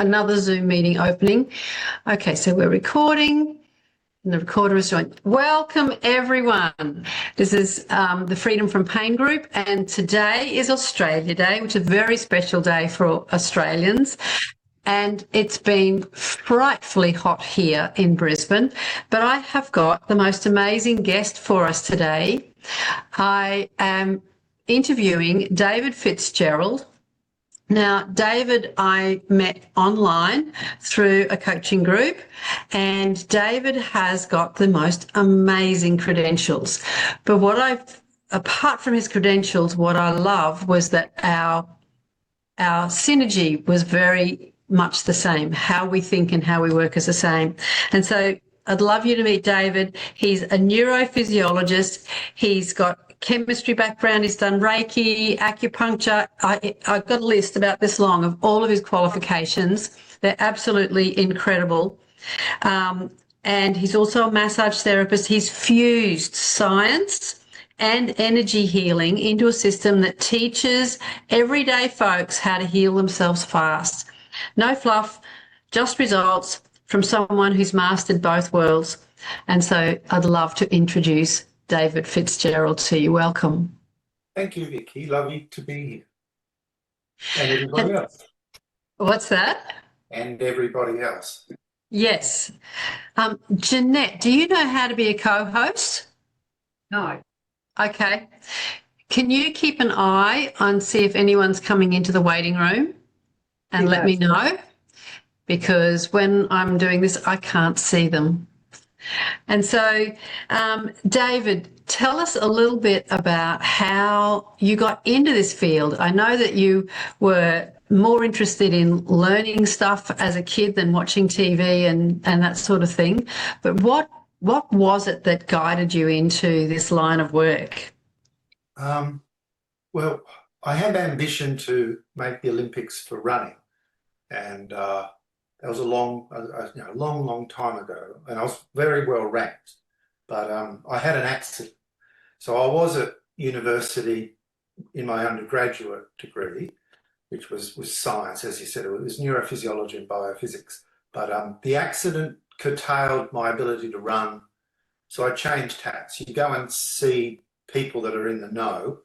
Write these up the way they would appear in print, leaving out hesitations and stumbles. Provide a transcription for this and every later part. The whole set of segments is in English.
another Zoom meeting opening. Okay, so we're recording. And the recorder is joined. Welcome, everyone. This is the Freedom from Pain group, and today is Australia Day, which is a very special day for Australians. And it's been frightfully hot here in Brisbane, but I have got the most amazing guest for us today. I am interviewing David Fitzgerald. Now, David, I met online through a coaching group, and David has got the most amazing credentials. But apart from his credentials, what I love was that our synergy was very much the same. How we think and how we work is the same. And so I'd love you to meet David. He's a neurophysiologist. He's got chemistry background, he's done Reiki, acupuncture. I've got a list about this long of all of his qualifications. They're absolutely incredible. And he's also a massage therapist. He's fused science and energy healing into a system that teaches everyday folks how to heal themselves fast. No fluff, just results from someone who's mastered both worlds. And so I'd love to introduce David Fitzgerald to you. Welcome. Thank you, Vicky. Lovely to be here. And everybody else. What's that? And everybody else. Yes. Jeanette, do you know how to be a co-host? No. Okay. Can you keep an eye on see if anyone's coming into the waiting room and let me know? Because when I'm doing this, I can't see them. And so, David, tell us a little bit about how you got into this field. I know that you were more interested in learning stuff as a kid than watching TV and that sort of thing. But what was it that guided you into this line of work? Well, I had ambition to make the Olympics for running, and that was a long time ago, and I was very well ranked, but I had an accident. So I was at university in my undergraduate degree, which was science, as you said. It was neurophysiology and biophysics, but the accident curtailed my ability to run, so I changed hats. You go and see people that are in the know,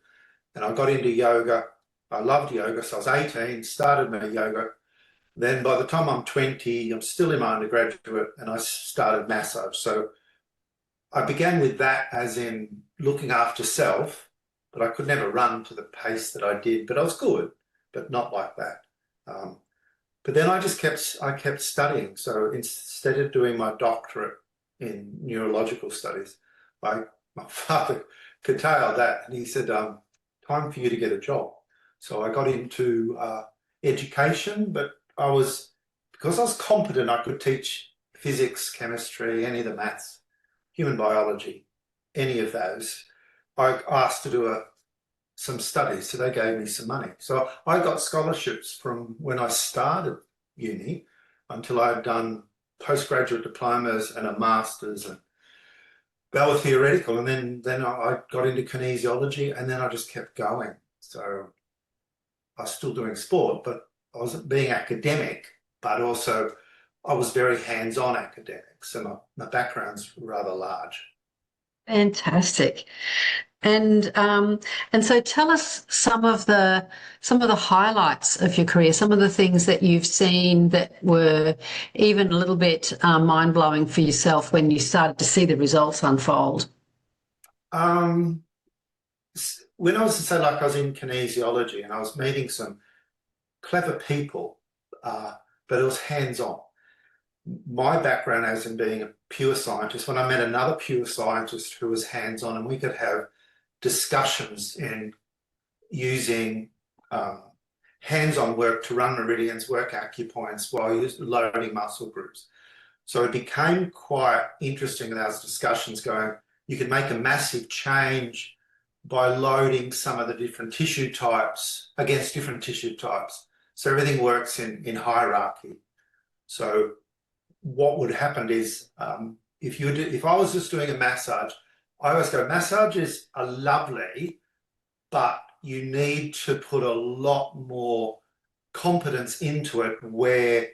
and I got into yoga. I loved yoga, so I was 18, started my yoga. Then by the time I'm 20, I'm still in my undergraduate, and I started massage. So I began with that as in looking after self, but I could never run to the pace that I did. But I was good, but not like that. But then I kept studying. So instead of doing my doctorate in neurological studies, my father curtailed that, and he said, time for you to get a job. So I got into education, but because I was competent, I could teach physics, chemistry, any of the maths, human biology, any of those. I asked to do some studies, so they gave me some money. So I got scholarships from when I started uni until I had done postgraduate diplomas and a master's, and they were theoretical. And then I got into kinesiology, and then I just kept going. So I was still doing sport, but I wasn't being academic, but also I was very hands-on academic. So my background's rather large. Fantastic. And so tell us some of the highlights of your career, some of the things that you've seen that were even a little bit mind-blowing for yourself when you started to see the results unfold. When I was I was in kinesiology, and I was meeting some clever people, but it was hands-on. My background as in being a pure scientist, when I met another pure scientist who was hands-on, and we could have discussions in using hands-on work to run meridians, work acupoints while loading muscle groups. So it became quite interesting in those discussions going, you can make a massive change by loading some of the different tissue types against different tissue types. So everything works in hierarchy. So what would happen is if I was just doing a massage, I always go, massages are lovely, but you need to put a lot more competence into it where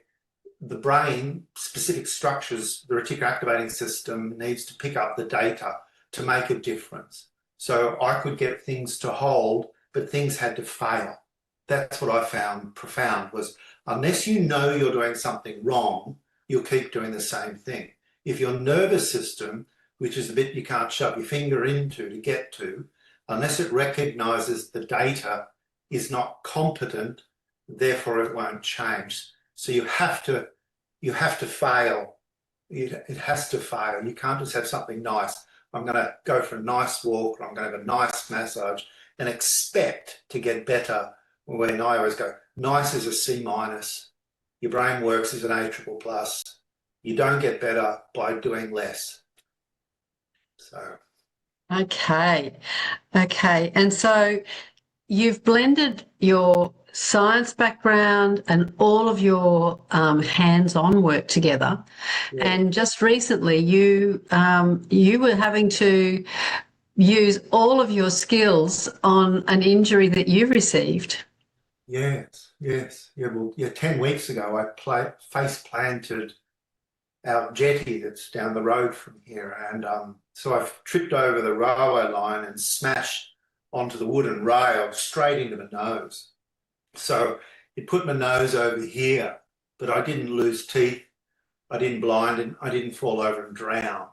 the brain, specific structures, the reticular activating system needs to pick up the data to make a difference. So I could get things to hold, but things had to fail. That's what I found profound, was unless you know you're doing something wrong, you'll keep doing the same thing. If your nervous system, which is the bit you can't shove your finger into to get to, unless it recognizes the data is not competent, therefore it won't change. So you have to fail. It has to fail. You can't just have something nice. I'm going to go for a nice walk, or I'm going to have a nice massage and expect to get better, when I always go, nice is a C minus. Your brain works as an A triple plus. You don't get better by doing less. So. Okay. And so you've blended your science background and all of your hands-on work together. Yeah. And just recently you were having to use all of your skills on an injury that you received. Yes. Yeah, well, 10 weeks ago, I face planted our jetty that's down the road from here. And so I've tripped over the railway line and smashed onto the wooden rail straight into my nose. So it put my nose over here, but I didn't lose teeth. I didn't blind and I didn't fall over and drown.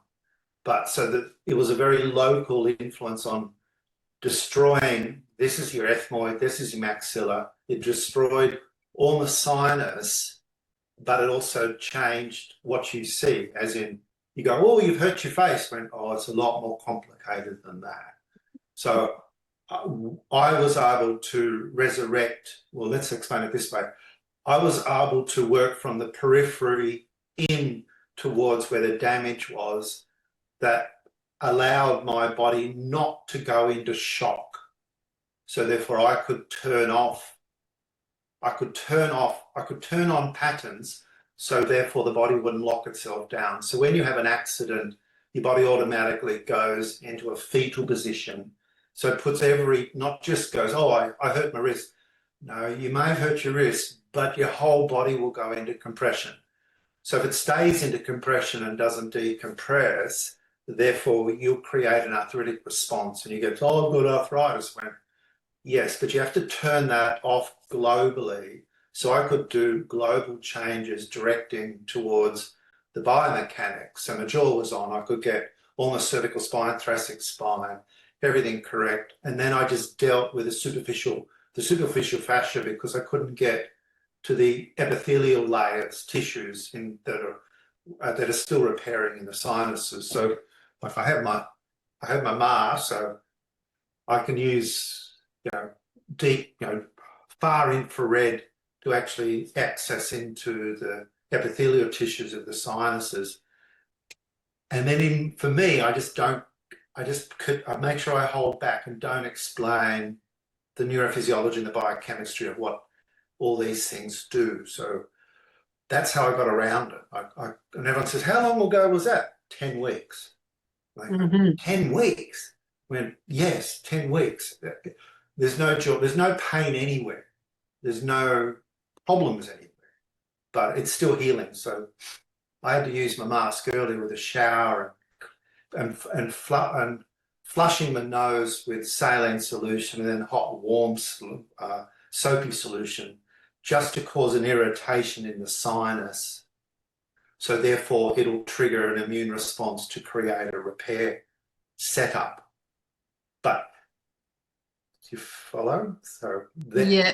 But so that it was a very local influence on destroying, this is your ethmoid, this is your maxilla. It destroyed all the sinus, but it also changed what you see, as in you go, oh, you've hurt your face. Went, oh, it's a lot more complicated than that. So I was able to resurrect, well, let's explain it this way. I was able to work from the periphery in towards where the damage was, that allowed my body not to go into shock. So therefore I could turn on patterns, so therefore the body wouldn't lock itself down. So when you have an accident, your body automatically goes into a fetal position. So it puts not just goes, oh, I hurt my wrist. No, you may hurt your wrist, but your whole body will go into compression. So if it stays into compression and doesn't decompress, therefore you'll create an arthritic response. And you go, oh, I've got arthritis. When, yes, but you have to turn that off globally. So I could do global changes directing towards the biomechanics. So my jaw was on. I could get all my cervical spine, thoracic spine, everything correct. And then I just dealt with the superficial fascia, because I couldn't get to the epithelial layers, tissues that are still repairing in the sinuses. So if I have my mask, so I can use deep, far infrared to actually access into the epithelial tissues of the sinuses. And then for me, I make sure I hold back and don't explain the neurophysiology and the biochemistry of what all these things do. So that's how I got around it. And everyone says, how long ago was that? 10 weeks. Like, 10 weeks? When, yes, 10 weeks. There's no joy, there's no pain anywhere. There's no problems anywhere, but it's still healing. So I had to use my mask earlier with a shower and flushing my nose with saline solution and then hot, warm, soapy solution, just to cause an irritation in the sinus. So therefore it'll trigger an immune response to create a repair setup. But do you follow? So yeah.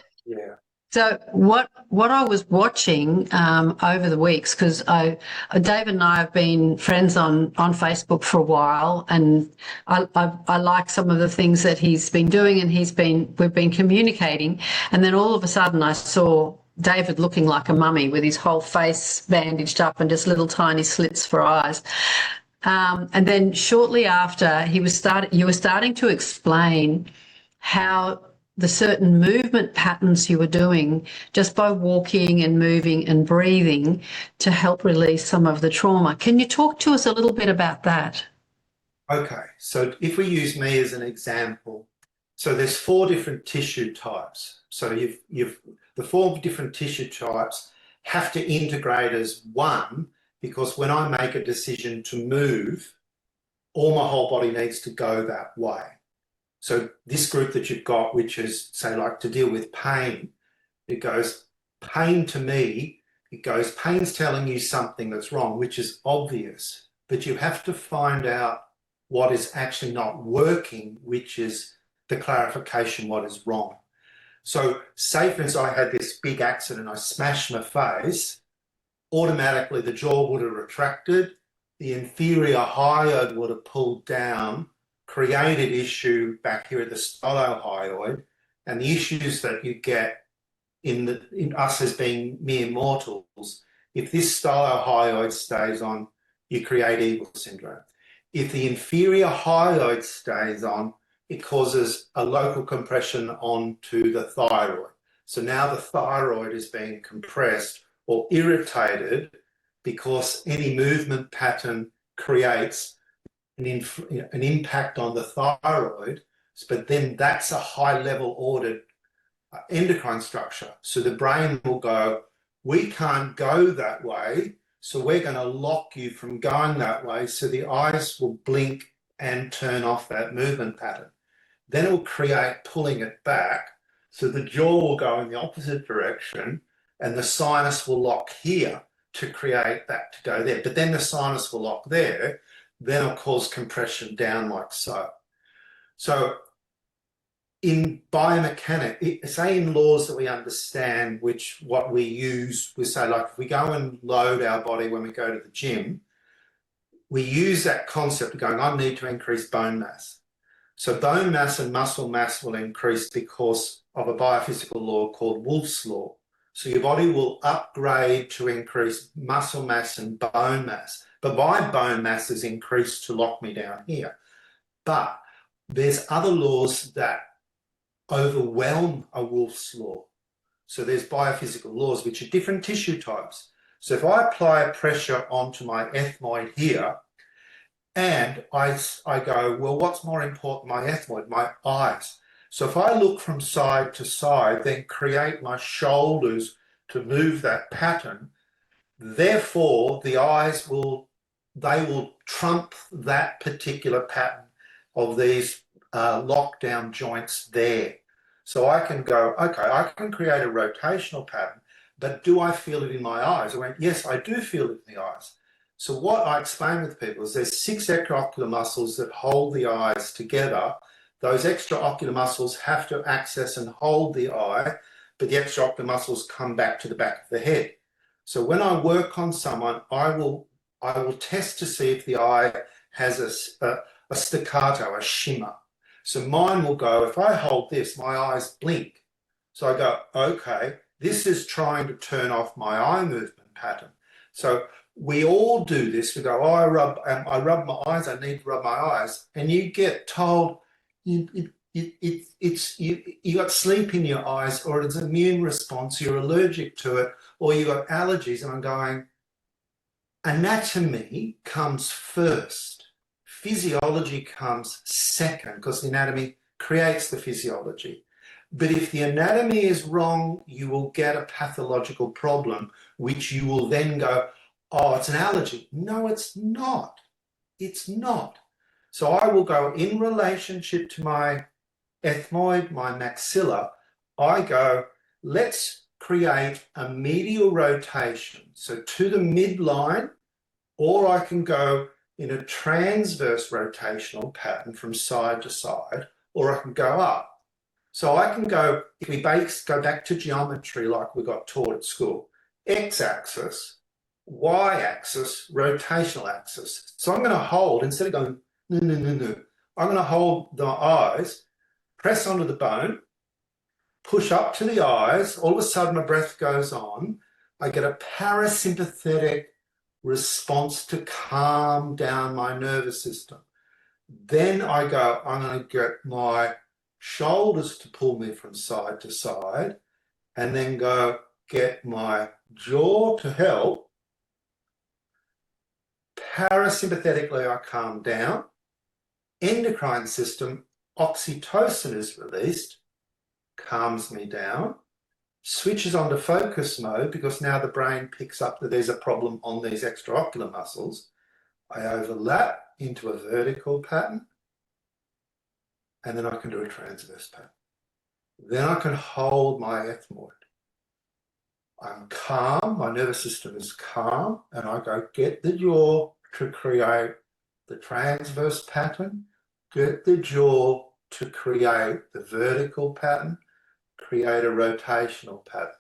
So what I was watching over the weeks, because David and I have been friends on Facebook for a while, and I like some of the things that he's been doing, and we've been communicating, and then all of a sudden I saw David looking like a mummy with his whole face bandaged up and just little tiny slits for eyes. And then shortly after you were starting to explain how the certain movement patterns you were doing just by walking and moving and breathing to help release some of the trauma. Can you talk to us a little bit about that? Okay, so if we use me as an example, so there's 4 different tissue types. So you've the 4 different tissue types have to integrate as one, because when I make a decision to move, all my whole body needs to go that way. So this group that you've got, which is, say, like to deal with pain, it goes, pain to me, it goes, pain's telling you something that's wrong, which is obvious, but you have to find out what is actually not working, which is the clarification what is wrong. So say, for instance, I had this big accident, I smashed my face, automatically the jaw would have retracted, the inferior hyoid would have pulled down, created issue back here at the stylohyoid, and the issues that you get in us as being mere mortals, if this stylohyoid stays on, you create Eagle syndrome. If the inferior hyoid stays on, it causes a local compression onto the thyroid. So now the thyroid is being compressed or irritated because any movement pattern creates an impact on the thyroid, but then that's a high-level ordered endocrine structure. So the brain will go, we can't go that way, so we're going to lock you from going that way, so the eyes will blink and turn off that movement pattern. Then it will create pulling it back, so the jaw will go in the opposite direction, and the sinus will lock here to create that to go there. But then the sinus will lock there, then it'll cause compression down like so. So in biomechanics, say in laws that we understand, which what we use, we say, like if we go and load our body when we go to the gym, we use that concept of going, I need to increase bone mass. So bone mass and muscle mass will increase because of a biophysical law called Wolff's law. So your body will upgrade to increase muscle mass and bone mass. But my bone mass is increased to lock me down here. But there's other laws that overwhelm a Wolff's law. So there's biophysical laws, which are different tissue types. So if I apply a pressure onto my ethmoid here, and I go, well, what's more important, my ethmoid, my eyes? So if I look from side to side, then create my shoulders to move that pattern, therefore the eyes will trump that particular pattern of these lockdown joints there. So I can go, okay, I can create a rotational pattern, but do I feel it in my eyes? I went, yes, I do feel it in the eyes. So what I explain with people is there's 6 extraocular muscles that hold the eyes together. Those extraocular muscles have to access and hold the eye, but the extraocular muscles come back to the back of the head. So when I work on someone, I will test to see if the eye has a staccato, a shimmer. So mine will go, if I hold this, my eyes blink. So I go, okay, this is trying to turn off my eye movement pattern. So we all do this. We go, oh, I rub my eyes, I need to rub my eyes. And you get told you got sleep in your eyes, or it's an immune response, you're allergic to it, or you got allergies. And I'm going, anatomy comes first. Physiology comes second, because the anatomy creates the physiology. But if the anatomy is wrong, you will get a pathological problem, which you will then go, oh, it's an allergy. No, it's not. It's not. So I will go in relationship to my ethmoid, my maxilla, I go, let's create a medial rotation. So to the midline, or I can go in a transverse rotational pattern from side to side, or I can go up. So I can go, if we go back to geometry like we got taught at school, x-axis, y-axis, rotational axis. So I'm going to hold, instead of going, no, I'm going to hold the eyes, press onto the bone, push up to the eyes, all of a sudden my breath goes on, I get a parasympathetic response to calm down my nervous system. Then I go, I'm going to get my shoulders to pull me from side to side, and then go get my jaw to help. Parasympathetically, I calm down. Endocrine system, oxytocin is released, calms me down. switches on to focus mode because now the brain picks up that there's a problem on these extraocular muscles. I overlap into a vertical pattern, and then I can do a transverse pattern. Then I can hold my ethmoid. I'm calm, my nervous system is calm, and I go get the jaw to create the transverse pattern, get the jaw to create the vertical pattern, create a rotational pattern.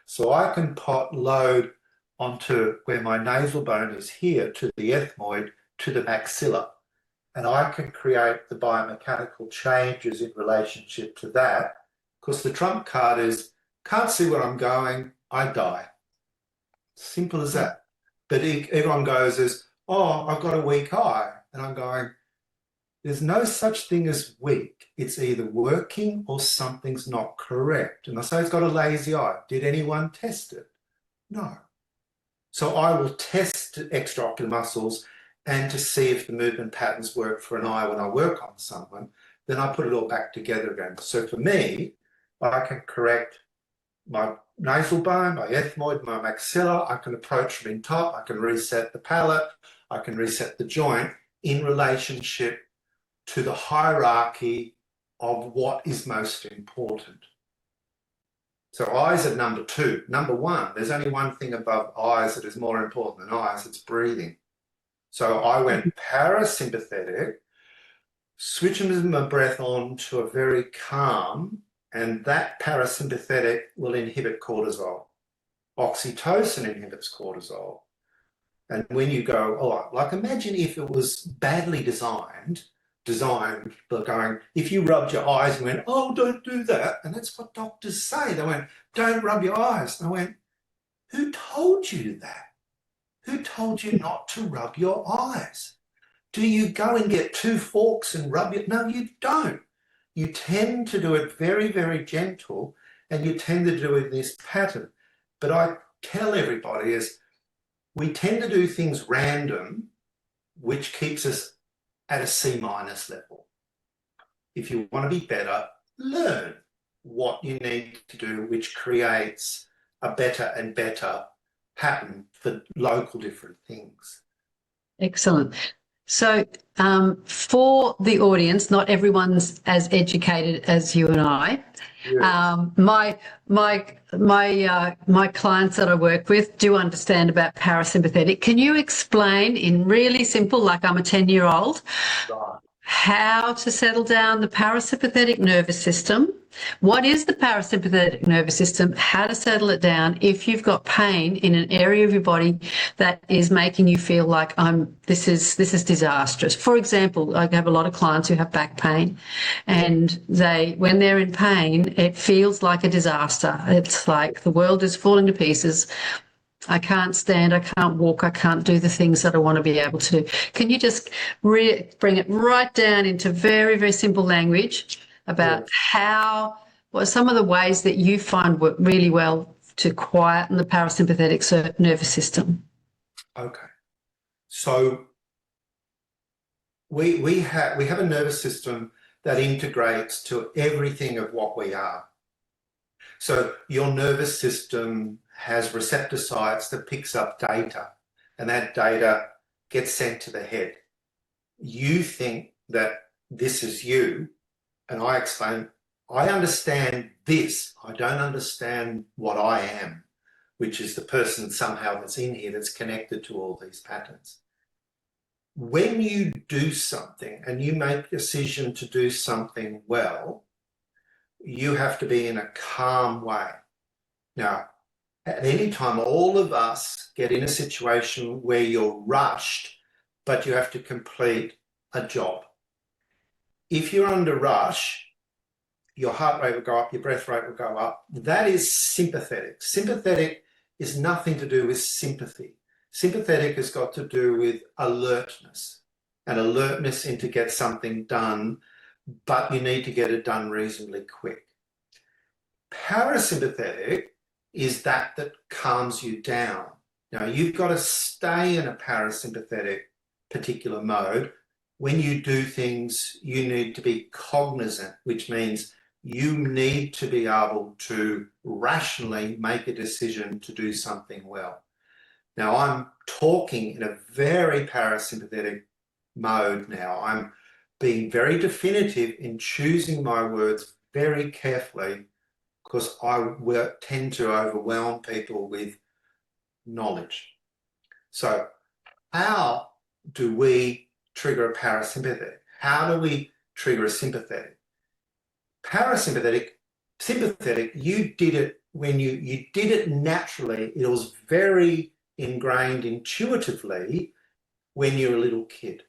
So I can pot load onto where my nasal bone is here, to the ethmoid, to the maxilla. And I can create the biomechanical changes in relationship to that, because the trump card is, can't see where I'm going, I die. Simple as that. But everyone goes as, oh, I've got a weak eye. And I'm going, there's no such thing as weak. It's either working or something's not correct. And I say it's got a lazy eye. Did anyone test it? No. So I will test extraocular muscles and to see if the movement patterns work for an eye when I work on someone, then I put it all back together again. So for me, I can correct my nasal bone, my ethmoid, my maxilla. I can approach from in top. I can reset the palate. I can reset the joint in relationship to the hierarchy of what is most important. So eyes are number two. Number one, there's only one thing above eyes that is more important than eyes, it's breathing. So I went parasympathetic, switching my breath on to a very calm, and that parasympathetic will inhibit cortisol. Oxytocin inhibits cortisol. And when you go, oh, like imagine if it was badly designed, but going, if you rubbed your eyes and went, oh, don't do that. And that's what doctors say. They went, don't rub your eyes. And I went, who told you that? Who told you not to rub your eyes? Do you go and get two forks and rub it? No, you don't. You tend to do it very, very gentle, and you tend to do it in this pattern. But I tell everybody is we tend to do things random, which keeps us at a C- level. If you want to be better, learn what you need to do, which creates a better and better pattern for local different things. Excellent. So for the audience, not everyone's as educated as you and I. Yes. My clients that I work with do understand about parasympathetic. Can you explain in really simple, like I'm a 10-year-old, right, how to settle down the parasympathetic nervous system? What is the parasympathetic nervous system? How to settle it down if you've got pain in an area of your body that is making you feel like this is disastrous. For example, I have a lot of clients who have back pain, and when they're in pain, it feels like a disaster. It's like the world is falling to pieces. I can't stand, I can't walk, I can't do the things that I want to be able to do. Can you just bring it right down into very, very simple language about what are some of the ways that you find work really well to quieten the parasympathetic nervous system? Okay. So we have a nervous system that integrates to everything of what we are. So your nervous system has receptor sites that picks up data, and that data gets sent to the head. You think that this is you, and I explain, I understand this. I don't understand what I am, which is the person somehow that's in here that's connected to all these patterns. When you do something and you make a decision to do something well, you have to be in a calm way. Now, at any time, all of us get in a situation where you're rushed, but you have to complete a job. If you're under rush, your heart rate will go up, your breath rate will go up. That is sympathetic. Sympathetic is nothing to do with sympathy. Sympathetic has got to do with alertness, and alertness into get something done, but you need to get it done reasonably quick. Parasympathetic is that calms you down. Now, you've got to stay in a parasympathetic particular mode. When you do things, you need to be cognizant, which means you need to be able to rationally make a decision to do something well. Now, I'm talking in a very parasympathetic mode now. I'm being very definitive in choosing my words very carefully because I tend to overwhelm people with knowledge. So how do we trigger a parasympathetic? How do we trigger a sympathetic? Parasympathetic, sympathetic, you did it when you did it naturally. It was very ingrained intuitively when you're a little kid.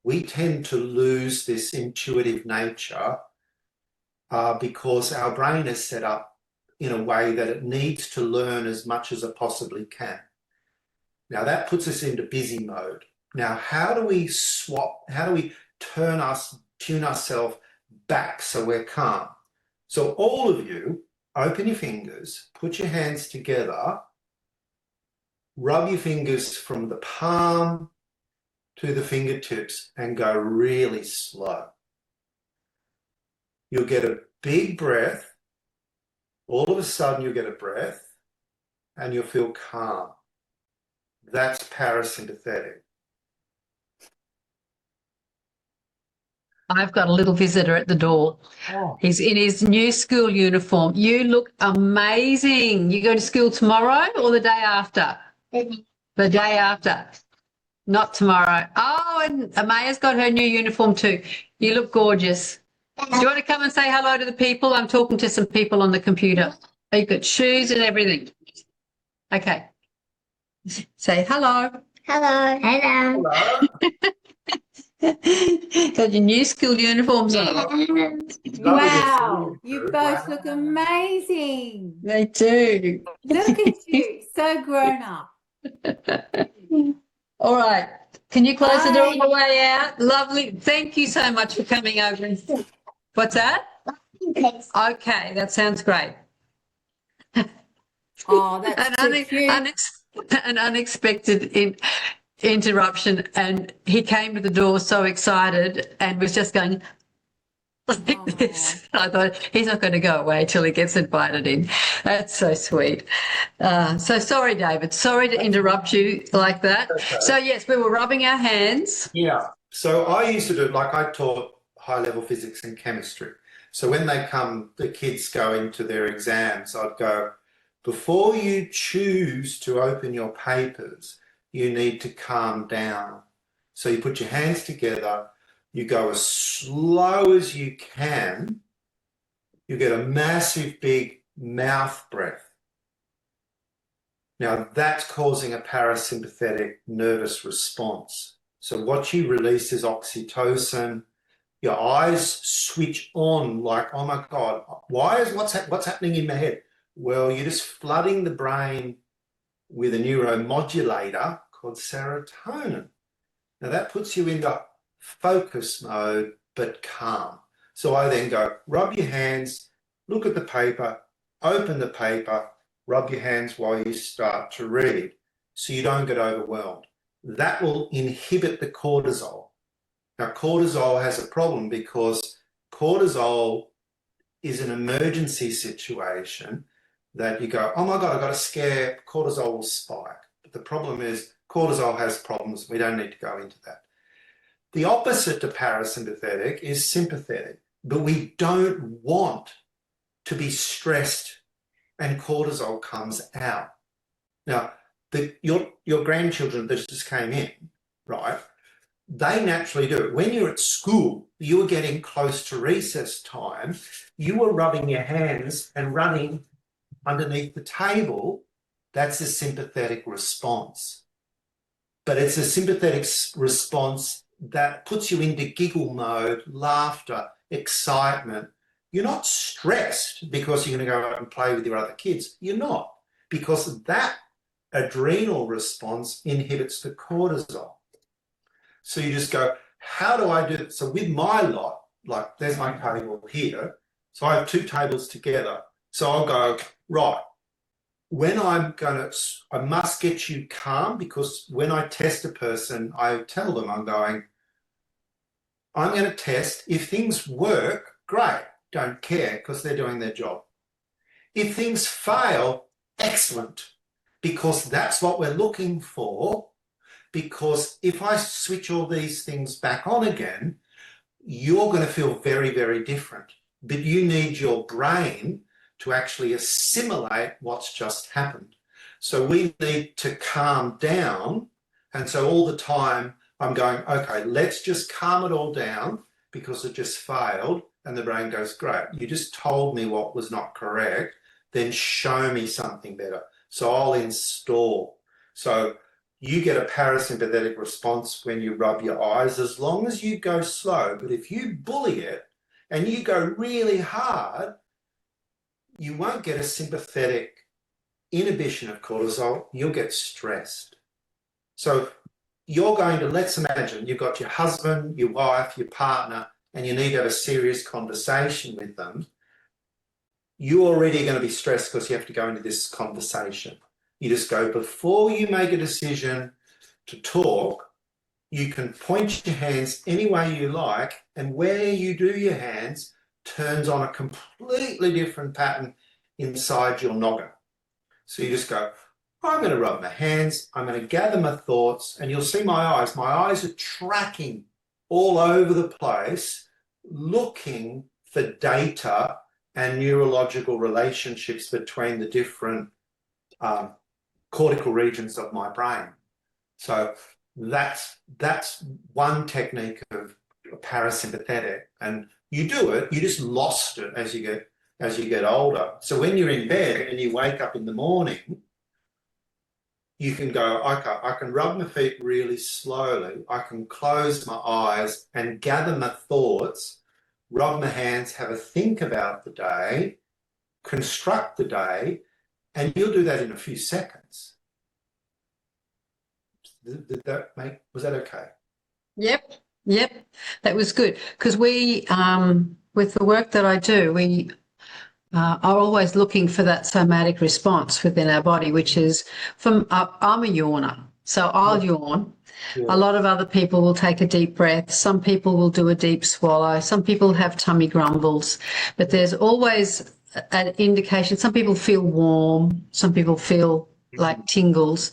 We tend to lose this intuitive nature because our brain is set up in a way that it needs to learn as much as it possibly can. Now that puts us into busy mode. Now, how do we tune ourselves back so we're calm? So all of you, open your fingers, put your hands together, rub your fingers from the palm to the fingertips and go really slow. You'll get a big breath. All of a sudden you'll get a breath and you'll feel calm. That's parasympathetic. I've got a little visitor at the door. Oh. He's in his new school uniform. You look amazing. You go to school tomorrow or the day after? The day after. Not tomorrow. Oh, and Amaya's got her new uniform too. You look gorgeous. Do you want to come and say hello to the people? I'm talking to some people on the computer. Oh, you've got shoes and everything. Okay. Say hello. Hello. Hello. Hello. Got your new school uniforms on. Wow, you both look amazing. They do. Look at you, so grown up. All right. Can you close the door on Bye. the way out? Lovely. Thank you so much for coming over. What's that? Okay, that sounds great. Oh, that's so cute. An unexpected interruption, and he came to the door so excited and was just going like this. I thought he's not going to go away till he gets invited in. That's so sweet. So sorry, David. Sorry to interrupt you like that. Okay. So yes, we were rubbing our hands. Yeah. So I used to do, like I taught high-level physics and chemistry. So when they come, the kids go into their exams, I'd go, before you choose to open your papers, you need to calm down. So you put your hands together, you go as slow as you can, you get a massive big mouth breath. Now that's causing a parasympathetic nervous response. So what you release is oxytocin. Your eyes switch on like, oh my God, what's happening in my head? Well, you're just flooding the brain with a neuromodulator called serotonin. Now that puts you into focus mode, but calm. So I then go, rub your hands, look at the paper, open the paper, rub your hands while you start to read so you don't get overwhelmed. That will inhibit the cortisol. Now, cortisol has a problem because cortisol is an emergency situation that you go, oh my God, I've got a scare, cortisol will spike. But the problem is cortisol has problems. We don't need to go into that. The opposite to parasympathetic is sympathetic, but we don't want to be stressed and cortisol comes out. Now, your grandchildren that just came in, right, they naturally do it. When you're at school, you were getting close to recess time, you were rubbing your hands and running underneath the table. That's a sympathetic response. But it's a sympathetic response that puts you into giggle mode, laughter, excitement. You're not stressed because you're going to go out and play with your other kids. You're not, because that adrenal response inhibits the cortisol. So you just go, how do I do it? So with my lot, like there's my table here. So I have two tables together. So I'll go, right, when I must get you calm, because when I test a person, I tell them, I'm going to test. If things work, great. don't care because they're doing their job. If things fail, excellent, because that's what we're looking for. Because if I switch all these things back on again, you're going to feel very, very different. But you need your brain to actually assimilate what's just happened. So we need to calm down. And so all the time I'm going, okay, let's just calm it all down because it just failed. And the brain goes, great, you just told me what was not correct. Then show me something better. So I'll install. So you get a parasympathetic response when you rub your eyes as long as you go slow. But if you bully it and you go really hard, you won't get a sympathetic inhibition of cortisol. You'll get stressed. So you're going to, let's imagine you've got your husband, your wife, your partner, and you need to have a serious conversation with them. You're already going to be stressed because you have to go into this conversation. You just go, before you make a decision to talk, you can point your hands any way you like, and where you do your hands turns on a completely different pattern inside your noggin. So you just go, I'm going to rub my hands, I'm going to gather my thoughts, and you'll see my eyes. My eyes are tracking all over the place, looking for data and neurological relationships between the different cortical regions of my brain. So that's one technique of parasympathetic, and you do it, you just lost it as you get older. So when you're in bed and you wake up in the morning, you can go, okay, I can rub my feet really slowly, I can close my eyes and gather my thoughts, rub my hands, have a think about the day, construct the day, and you'll do that in a few seconds. Did that was that okay? Yep. That was good, because we, with the work that I do, we are always looking for that somatic response within our body, which is from, I'm a yawner, so I'll yawn. Yeah. A lot of other people will take a deep breath. Some people will do a deep swallow. Some people have tummy grumbles, but there's always an indication. Some people feel warm. Some people feel like tingles.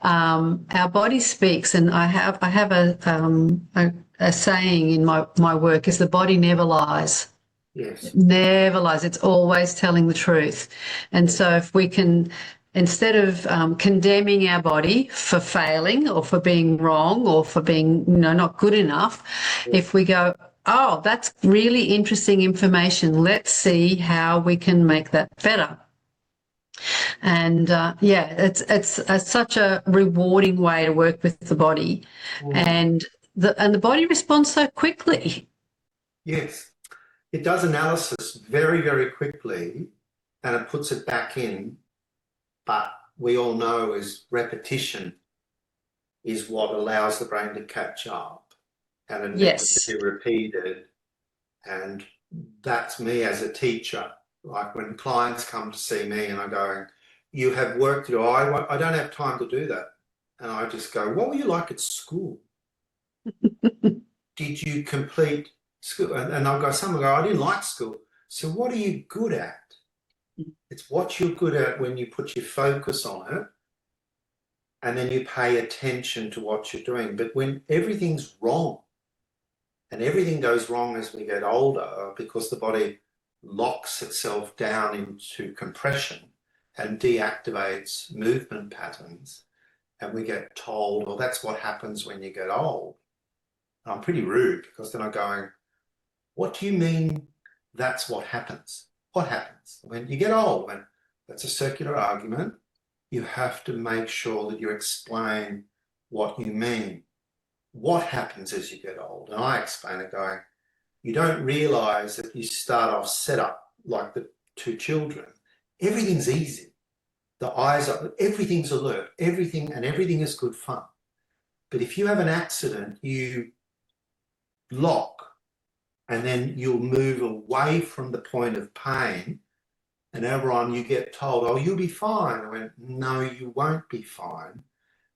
Our body speaks, and I have a saying in my work is the body never lies. Yes. It never lies. It's always telling the truth. And so if we can, instead of condemning our body for failing or for being wrong or for being, not good enough, if we go, oh, that's really interesting information, let's see how we can make that better. And it's such a rewarding way to work with the body, and the body responds so quickly. Yes. It does analysis very, very quickly, and it puts it back in. But we all know is repetition is what allows the brain to catch up, and it needs to be repeated. And that's me as a teacher. Like when clients come to see me and I'm going, you have work to do. I don't have time to do that. And I just go, what were you like at school? Did you complete school? And I'll go, some will go, I didn't like school. So what are you good at? It's what you're good at when you put your focus on it and then you pay attention to what you're doing. But when everything's wrong, and everything goes wrong as we get older because the body locks itself down into compression and deactivates movement patterns, and we get told, well, that's what happens when you get old. And I'm pretty rude because then I'm going, what do you mean that's what happens? What happens when you get old? When that's a circular argument. You have to make sure that you explain what you mean. What happens as you get old? And I explain it going, you don't realize that you start off set up like the two children. Everything's easy. The eyes are, everything's alert, everything is good fun. But if you have an accident, you lock and then you'll move away from the point of pain, and everyone you get told, oh, you'll be fine. I went, no, you won't be fine,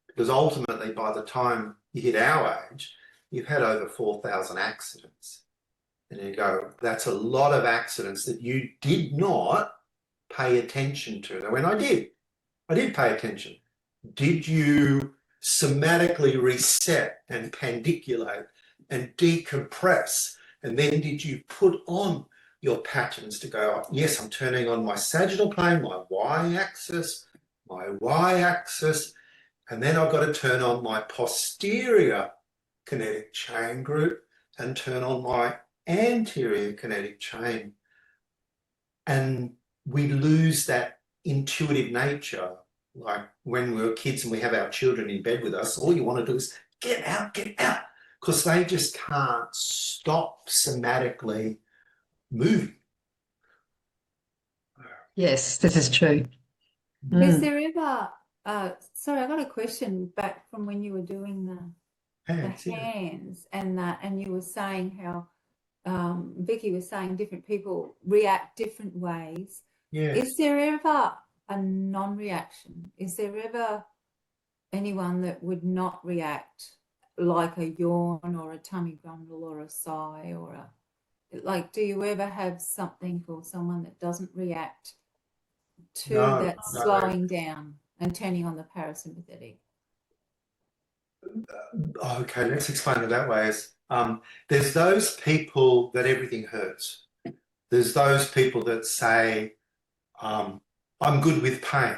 because ultimately by the time you hit our age, you've had over 4,000 accidents. And you go, that's a lot of accidents that you did not pay attention to. Now, when I did pay attention. Did you somatically reset and pandiculate and decompress? And then did you put on your patterns to go, yes, I'm turning on my sagittal plane, my y-axis, and then I've got to turn on my posterior kinetic chain group and turn on my anterior kinetic chain. And we lose that intuitive nature. Like when we were kids and we have our children in bed with us, all you want to do is get out, because they just can't stop somatically moving. Yes, this is true. Is there ever, sorry, I got a question back from when you were doing the hands and that, and you were saying how Vicky was saying different people react different ways. Yeah. Is there ever a non-reaction? Is there ever anyone that would not react, like a yawn or a tummy grumble or a sigh or a, like, do you ever have something or someone that doesn't react to that slowing down and turning on the parasympathetic? Okay, let's explain it that way. There's those people that everything hurts. There's those people that say, I'm good with pain.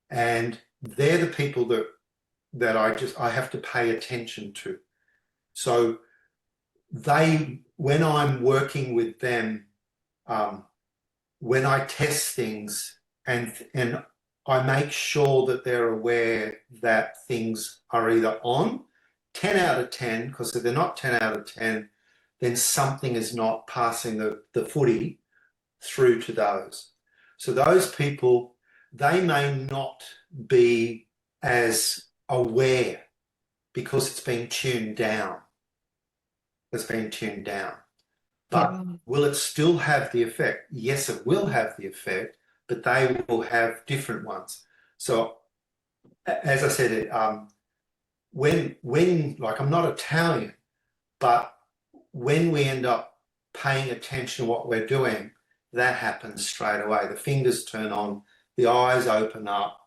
And they're the people that I have to pay attention to. So when I'm working with them, when I test things and I make sure that they're aware that things are either on 10 out of 10, because if they're not 10 out of 10, then something is not passing the footy through to those. So those people, they may not be as aware because it's been tuned down. But will it still have the effect? Yes, it will have the effect, but they will have different ones. So as I said, when like, I'm not Italian, but when we end up paying attention to what we're doing, that happens straight away. The fingers turn on, the eyes open up.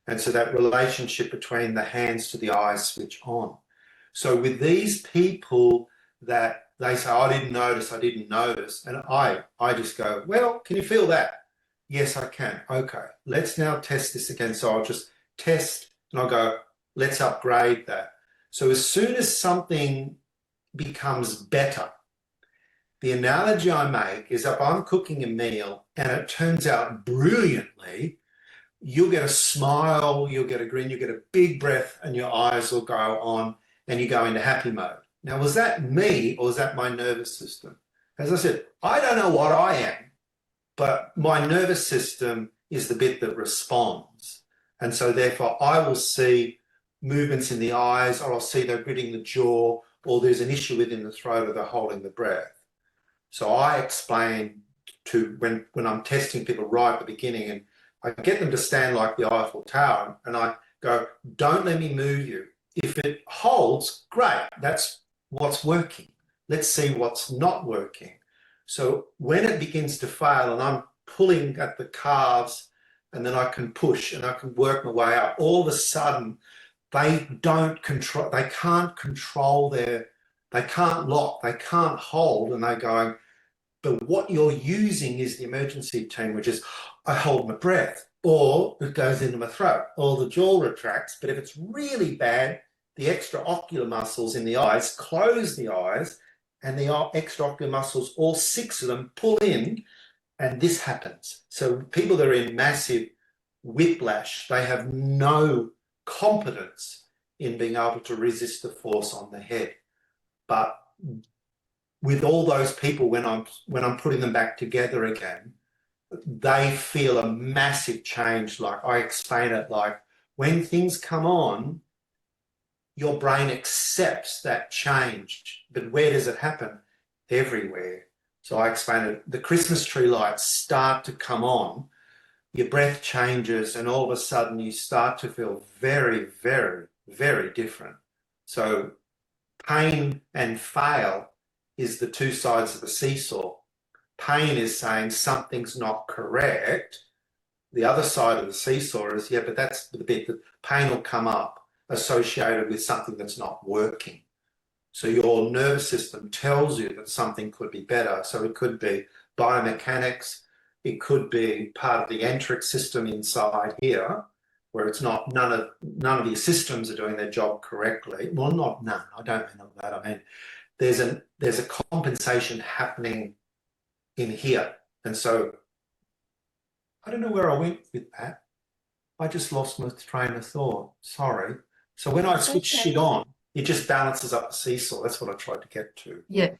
And so that relationship between the hands to the eyes switch on. So with these people that they say, I didn't notice. And I just go, well, can you feel that? Yes, I can. Okay, let's now test this again. So I'll just test and I'll go, let's upgrade that. So as soon as something becomes better, the analogy I make is if I'm cooking a meal and it turns out brilliantly, you'll get a smile, you'll get a grin, you'll get a big breath, and your eyes will go on and you go into happy mode. Now, was that me or was that my nervous system? As I said, I don't know what I am, but my nervous system is the bit that responds. And so therefore I will see movements in the eyes, or I'll see they're gritting the jaw, or there's an issue within the throat, or they're holding the breath. So I explain to when I'm testing people right at the beginning, and I get them to stand like the Eiffel Tower, and I go, don't let me move you. If it holds, great, that's what's working. Let's see what's not working. So when it begins to fail and I'm pulling at the calves and then I can push and I can work my way up, all of a sudden they can't control they can't lock, they can't hold, and they're going, but what you're using is the emergency team, which is I hold my breath, or it goes into my throat, or the jaw retracts. But if it's really bad, the extraocular muscles in the eyes close the eyes, and the extraocular muscles, all 6 of them, pull in, and this happens. So people that are in massive whiplash, they have no competence in being able to resist the force on the head. But with all those people, when I'm putting them back together again, they feel a massive change. Like I explain it, like when things come on, your brain accepts that change. But where does it happen? Everywhere. So I explain it. The Christmas tree lights start to come on, your breath changes, and all of a sudden you start to feel very, very, very different. So pain and fail is the two sides of the seesaw. Pain is saying something's not correct. The other side of the seesaw is, yeah, but that's the bit that pain will come up associated with something that's not working. So your nervous system tells you that something could be better. So it could be biomechanics. It could be part of the enteric system inside here, where it's not, none of your systems are doing their job correctly. Well, not none. I don't mean that. I mean, there's a compensation happening in here. And so I don't know where I went with that. I just lost my train of thought. Sorry. So when I switch shit on, it just balances up the seesaw. That's what I tried to get to. Yeah.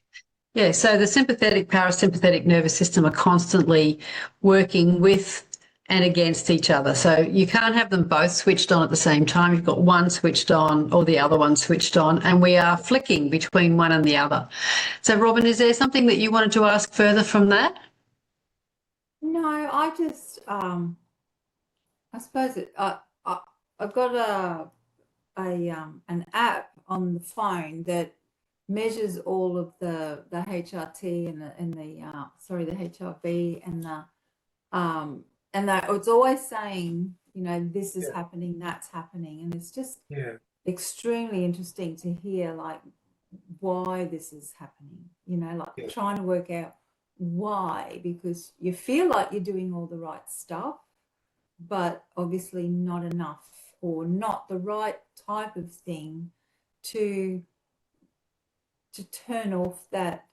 Yeah. So the sympathetic, parasympathetic nervous system are constantly working with and against each other. So you can't have them both switched on at the same time. You've got one switched on or the other one switched on, and we are flicking between one and the other. So Robin, is there something that you wanted to ask further from that? No, I just, I suppose I've got an app on the phone that measures all of the HRT and the HRV and that it's always saying, you know, this is happening, that's happening, and it's just extremely interesting to hear like why this is happening. You know, like trying to work out why, because you feel like you're doing all the right stuff, but obviously not enough, or not the right type of thing to turn off that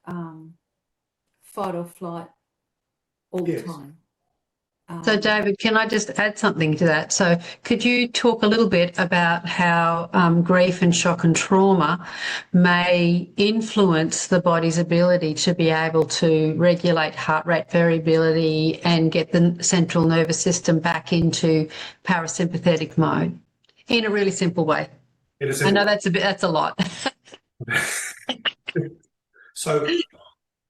fight or flight all the time. So David, can I just add something to that? So could you talk a little bit about how grief and shock and trauma may influence the body's ability to be able to regulate heart rate variability and get the central nervous system back into parasympathetic mode in a really simple way? I know that's a lot. So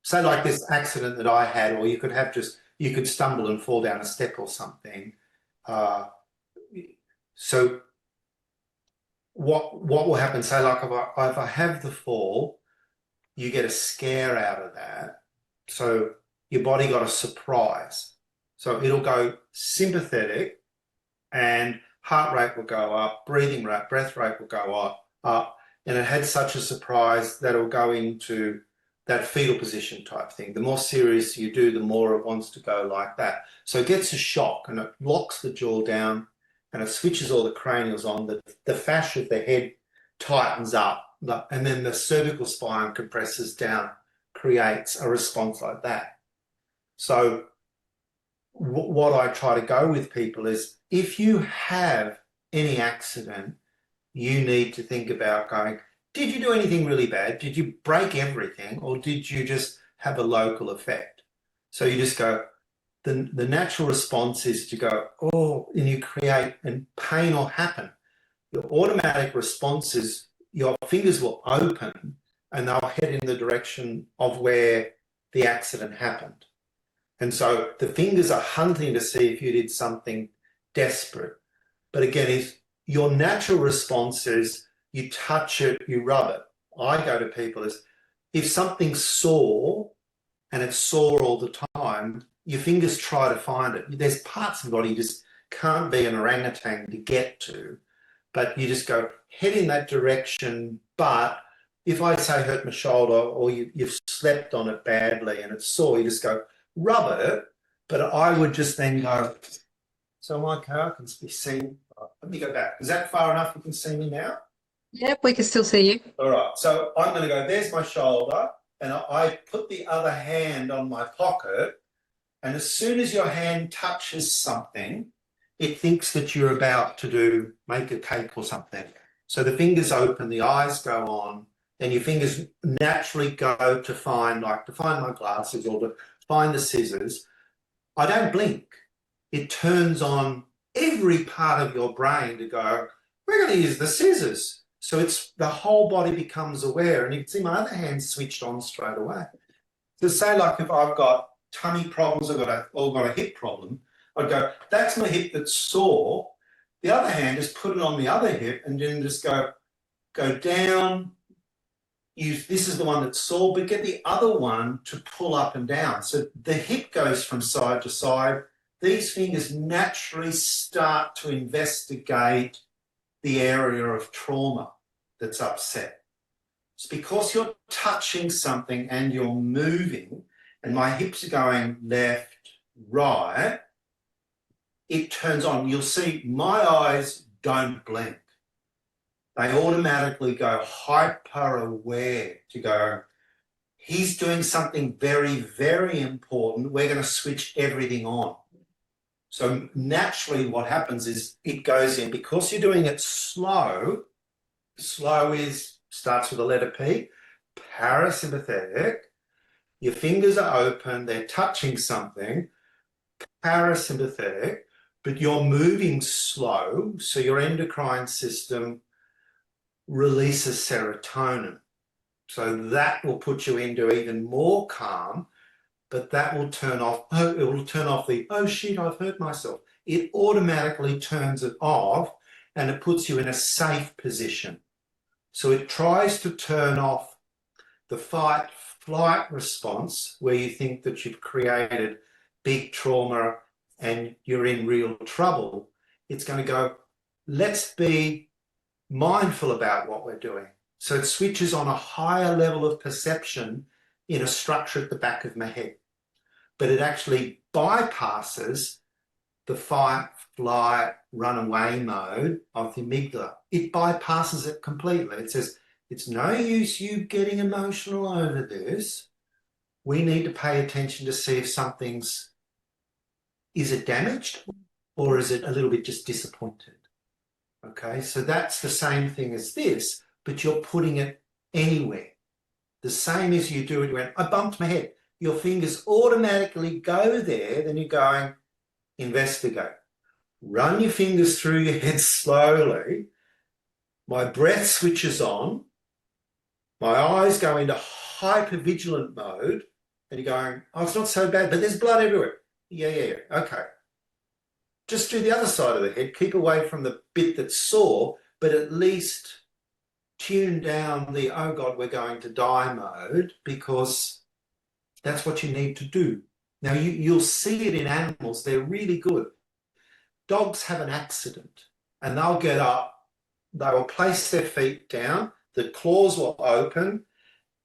say like this accident that I had, or you could stumble and fall down a step or something. So what will happen, say like if I have the fall, you get a scare out of that. So your body got a surprise. So it'll go sympathetic and heart rate will go up, breathing rate, breath rate will go up, and it had such a surprise that it'll go into that fetal position type thing. The more serious you do, the more it wants to go like that. So it gets a shock and it locks the jaw down and it switches all the cranials on. The fascia of the head tightens up, and then the cervical spine compresses down, creates a response like that. So what I try to go with people is, if you have any accident, you need to think about going, did you do anything really bad? Did you break everything, or did you just have a local effect? So you just go, the natural response is to go, oh, and you create, and pain will happen. Your automatic response is your fingers will open and they'll head in the direction of where the accident happened. And so the fingers are hunting to see if you did something desperate. But again, if your natural response is you touch it, you rub it. I go to people as, if something's sore and it's sore all the time, your fingers try to find it. There's parts of the body you just can't be an orangutan to get to, but you just go, head in that direction. But if I say hurt my shoulder, or you've slept on it badly and it's sore, you just go, rub it. But I would just then go, so my car can be seen. Let me go back. Is that far enough? You can see me now? Yep, we can still see you. All right. So I'm going to go, there's my shoulder, and I put the other hand on my pocket, and as soon as your hand touches something, it thinks that you're about to make a cake or something. So the fingers open, the eyes go on, and your fingers naturally go to find my glasses or to find the scissors. I don't blink. It turns on every part of your brain to go, we're going to use the scissors. So it's the whole body becomes aware, and you can see my other hand switched on straight away. So say like if I've got tummy problems, I've got a hip problem, I'd go, that's my hip that's sore. The other hand, just put it on the other hip and then just go down, this is the one that's sore, but get the other one to pull up and down. So the hip goes from side to side. These fingers naturally start to investigate the area of trauma that's upset. It's because you're touching something and you're moving, and my hips are going left, right, it turns on. You'll see my eyes don't blink. They automatically go hyper-aware to go, he's doing something very, very important. We're going to switch everything on. So naturally what happens is it goes in, because you're doing it slow. Slow starts with the letter P, parasympathetic. Your fingers are open, they're touching something, parasympathetic, but you're moving slow, so your endocrine system releases serotonin. So that will put you into even more calm, but that will turn off, it will turn off the, oh shit, I've hurt myself. It automatically turns it off and it puts you in a safe position. So it tries to turn off the fight-flight response, where you think that you've created big trauma and you're in real trouble. It's going to go, let's be mindful about what we're doing. So it switches on a higher level of perception in a structure at the back of my head. But it actually bypasses the fight, flight, run away mode of the amygdala. It bypasses it completely. It says, it's no use you getting emotional over this. We need to pay attention to see if something's, is it damaged or is it a little bit just disappointed? Okay, so that's the same thing as this, but you're putting it anywhere. The same as you do it when I bumped my head. Your fingers automatically go there, then you're going, investigate. Run your fingers through your head slowly. My breath switches on. My eyes go into hypervigilant mode, and you're going, oh, it's not so bad, but there's blood everywhere. Yeah, okay. Just do the other side of the head. Keep away from the bit that's sore, but at least tune down the, oh God, we're going to die mode, because that's what you need to do. Now, you'll see it in animals. They're really good. Dogs have an accident and they'll get up, they will place their feet down, the claws will open,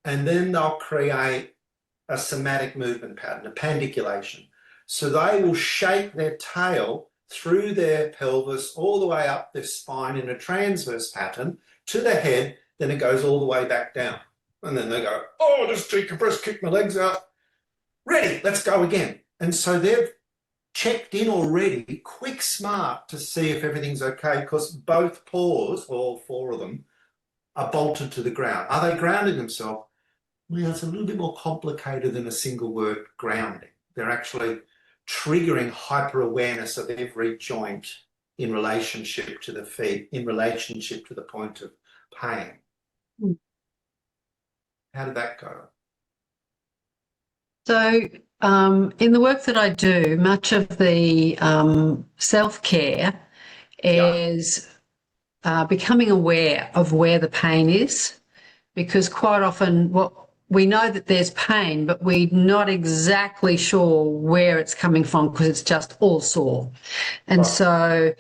and then they'll create a somatic movement pattern, a pandiculation. So they will shake their tail through their pelvis all the way up their spine in a transverse pattern to the head, then it goes all the way back down. And then they go, oh, just decompress, kick my legs out. Ready, let's go again. And so they've checked in already, quick smart, to see if everything's okay, because both paws, all four of them, are bolted to the ground. Are they grounding themselves? Well, it's a little bit more complicated than a single word, grounding. They're actually triggering hyper-awareness of every joint in relationship to the feet, in relationship to the point of pain. How did that go? So in the work that I do, much of the self-care is becoming aware of where the pain is, because quite often we know that there's pain, but we're not exactly sure where it's coming from because it's just all sore. And so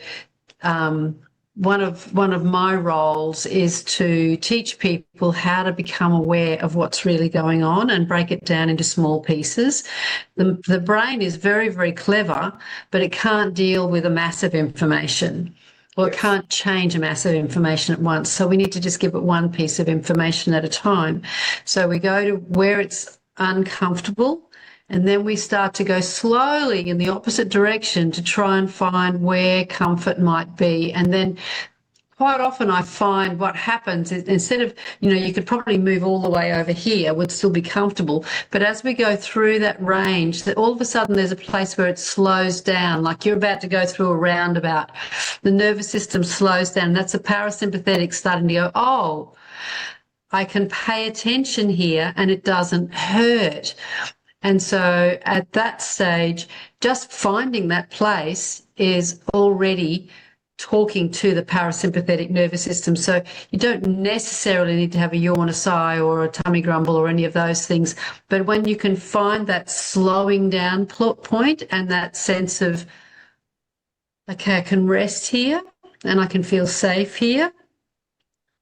one of my roles is to teach people how to become aware of what's really going on and break it down into small pieces. The brain is very, very clever, but it can't deal with a massive information. Well, it can't change a massive information at once. So we need to just give it one piece of information at a time. So we go to where it's uncomfortable, and then we start to go slowly in the opposite direction to try and find where comfort might be. And then quite often I find what happens is, instead of, you could probably move all the way over here, would still be comfortable. But as we go through that range, that all of a sudden there's a place where it slows down, like you're about to go through a roundabout. The nervous system slows down. That's a parasympathetic starting to go, oh, I can pay attention here and it doesn't hurt. And so at that stage, just finding that place is already talking to the parasympathetic nervous system. So you don't necessarily need to have a yawn, a sigh, or a tummy grumble or any of those things. But when you can find that slowing down point and that sense of, okay, I can rest here and I can feel safe here,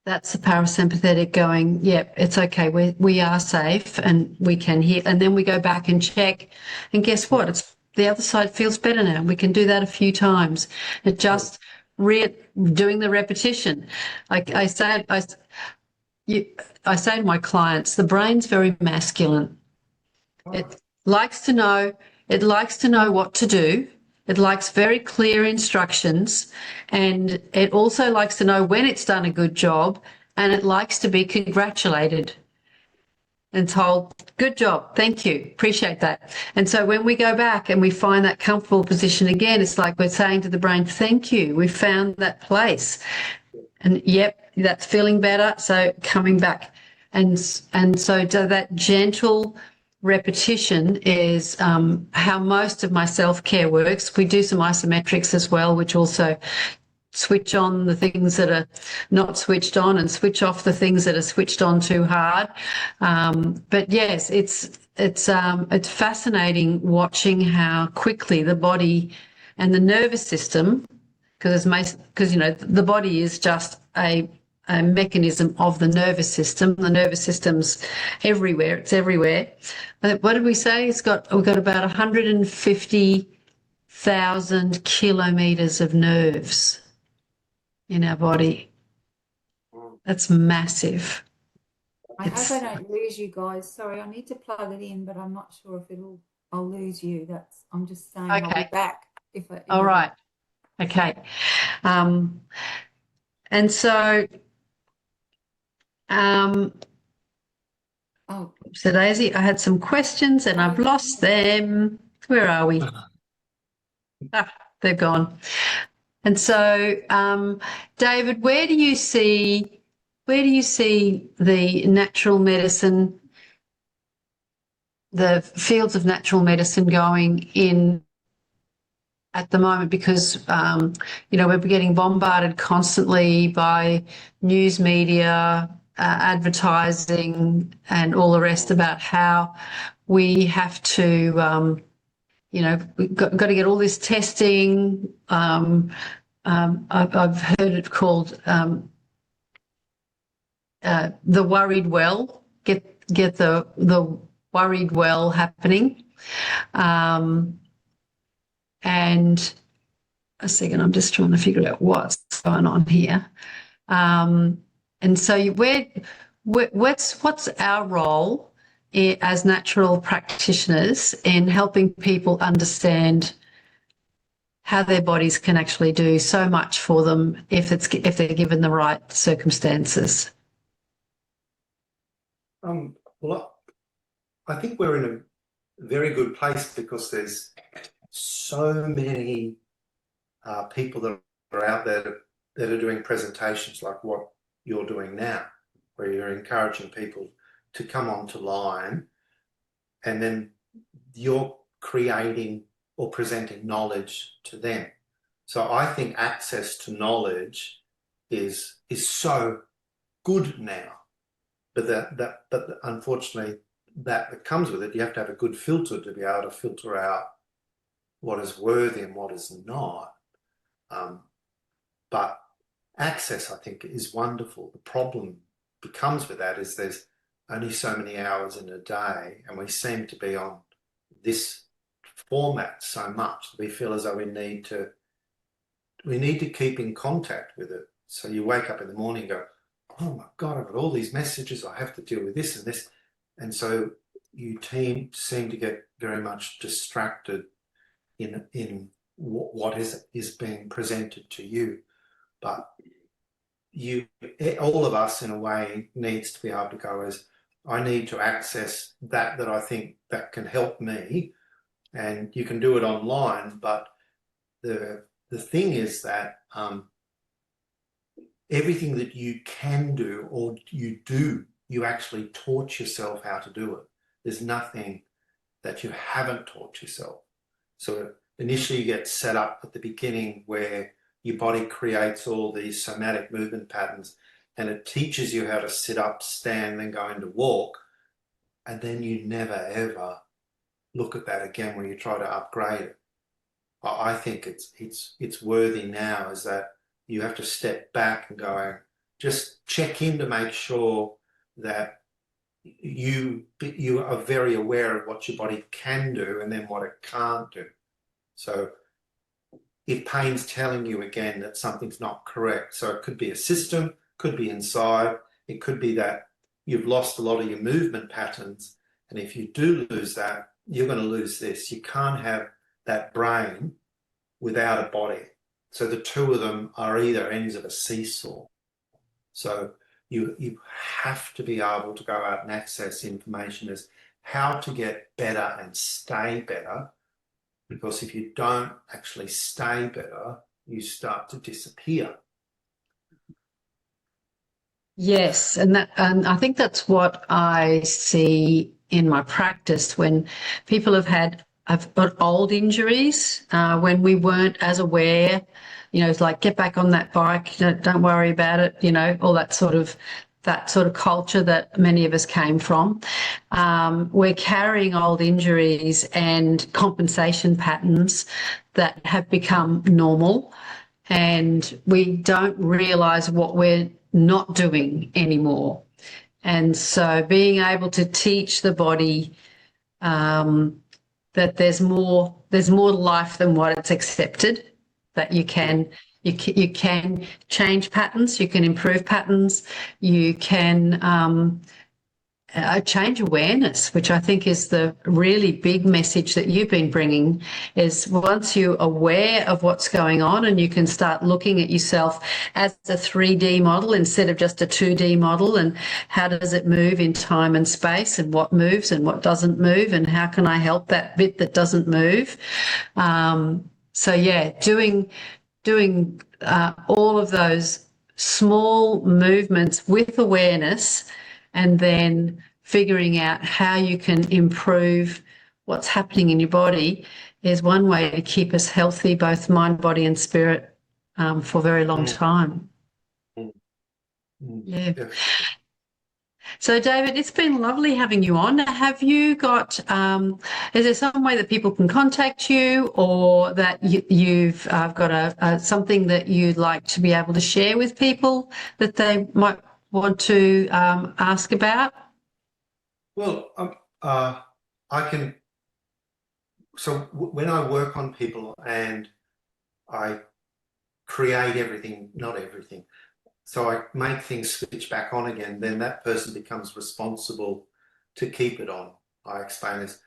that's the parasympathetic going, yep, it's okay, we are safe and we can hear. And then we go back and check, and guess what? It's the other side feels better now. We can do that a few times. It just doing the repetition. I say to my clients, the brain's very masculine. It likes to know what to do. It likes very clear instructions, and it also likes to know when it's done a good job, and it likes to be congratulated and told, good job, thank you, appreciate that. And so when we go back and we find that comfortable position again, it's like we're saying to the brain, thank you, we found that place. And yep, that's feeling better, so coming back. And so that gentle repetition is how most of my self-care works. We do some isometrics as well, which also switch on the things that are not switched on and switch off the things that are switched on too hard. But yes, it's fascinating watching how quickly the body and the nervous system, because the body is just a mechanism of the nervous system. The nervous system's everywhere. It's everywhere. What did we say? We've got about 150,000 kilometres of nerves in our body. That's massive. I hope I don't lose you guys. Sorry, I need to plug it in, but I'm not sure if I'll lose you. I'm just saying okay. I'll be back if all right. Okay. And so so Daisy, I had some questions and I've lost them. Where are we? They're gone. And so, David, where do you see the natural medicine, the fields of natural medicine going in at the moment? Because, we're getting bombarded constantly by news media, advertising and all the rest about how we have to, we've got to get all this testing. I've heard it called the worried well, get the worried well happening. And a second, I'm just trying to figure out what's going on here. And so what's our role as natural practitioners in helping people understand how their bodies can actually do so much for them if they're given the right circumstances? Well, I think we're in a very good place because there's so many people that are out there that are doing presentations like what you're doing now, where you're encouraging people to come onto line, and then you're creating or presenting knowledge to them. So I think access to knowledge is so good now, but unfortunately that comes with it. You have to have a good filter to be able to filter out what is worthy and what is not. But access, I think, is wonderful. The problem becomes with that is there's only so many hours in a day, and we seem to be on this format so much that we feel as though we need to keep in contact with it. So you wake up in the morning and go, oh my God, I've got all these messages, I have to deal with this and this. And so you seem to get very much distracted in what is being presented to you. But all of us in a way needs to be able to go as, I need to access that I think that can help me, and you can do it online. But the thing is that everything that you can do or you do, you actually taught yourself how to do it. There's nothing that you haven't taught yourself. So initially you get set up at the beginning where your body creates all these somatic movement patterns, and it teaches you how to sit up, stand, then go into walk, and then you never ever look at that again when you try to upgrade it. I think it's worthy now, is that you have to step back and go, just check in to make sure that you are very aware of what your body can do and then what it can't do. So if pain's telling you again that something's not correct, so it could be a system, could be inside, it could be that you've lost a lot of your movement patterns, and if you do lose that, you're going to lose this. You can't have that brain without a body. So the two of them are either ends of a seesaw. So you have to be able to go out and access information as how to get better and stay better, because if you don't actually stay better, you start to disappear. Yes, and I think that's what I see in my practice when people have got old injuries, when we weren't as aware, it's like, get back on that bike, don't worry about it, all that sort of culture that many of us came from. We're carrying old injuries and compensation patterns that have become normal, and we don't realise what we're not doing anymore. And so being able to teach the body that there's more life than what it's accepted, that you can change patterns, you can improve patterns, you can change awareness, which I think is the really big message that you've been bringing, is once you're aware of what's going on and you can start looking at yourself as a 3D model instead of just a 2D model, and how does it move in time and space, and what moves and what doesn't move, and how can I help that bit that doesn't move. So yeah, doing all of those small movements with awareness, and then figuring out how you can improve what's happening in your body, is one way to keep us healthy, both mind, body and spirit, for a very long time. Yeah. So, David, it's been lovely having you on. Have you got, is there some way that people can contact you, or that you've got something that you'd like to be able to share with people that they might want to ask about? Well, I can. So when I work on people and I create everything, not everything, so I make things switch back on again, then that person becomes responsible to keep it on. I explain this.